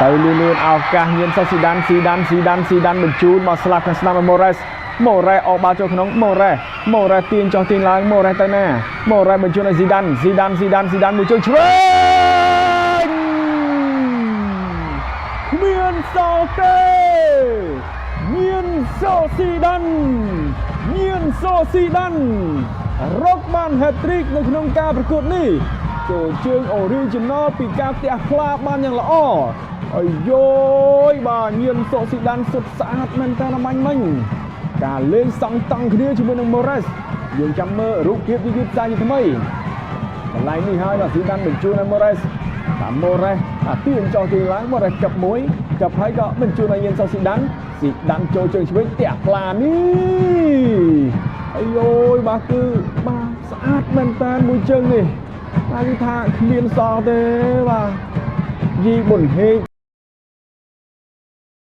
ទៅលឿនឱកាសញៀនសុស៊ីដានស៊ីដានបញ្ជូនមកស្លាប់ខាងស្ដាំម៉ូរ៉េសអោបបាល់ចូលក្នុងម៉ូរ៉េសទាញចុះទាញឡើងម៉ូរ៉េសទៅណាម៉ូរ៉េសបញ្ជូនឲ្យស៊ីដានមួយជើងឆ្វេងគ្មានសល់ទេញៀនសូស៊ីដានរកបាន hat-trick នៅក្នុងការប្រកួតនេះចូលជើង original ពីការផ្ទះផ្លាបានយ៉ាងល្អអាយយបាទញៀនសូស៊ីដានសុទ្ធស្អាតមែនតើមាញ់មិញការលេងសង់តង់គ្នាជាមួយនឹង Morales យើងចាំមើលរូបភាពយឺតៗសាជាថ្មីកន្លែងនេះហើយបាទស៊ីដានបញ្ជូនឲ្យ Morales តាម Morales ទាញចោះទាញឡើង Morales ចាប់ហើយក៏បញ្ជូនឲ្យញៀនសូស៊ីដានចូលជើងឆ្វេងផ្ទះផ្លានេះអាយយបាទគឺបាទស្អាតមែនតើមួយជើងនេះតែគឺថាគ្មានសល់ទេបាទយីប៊ុនហេង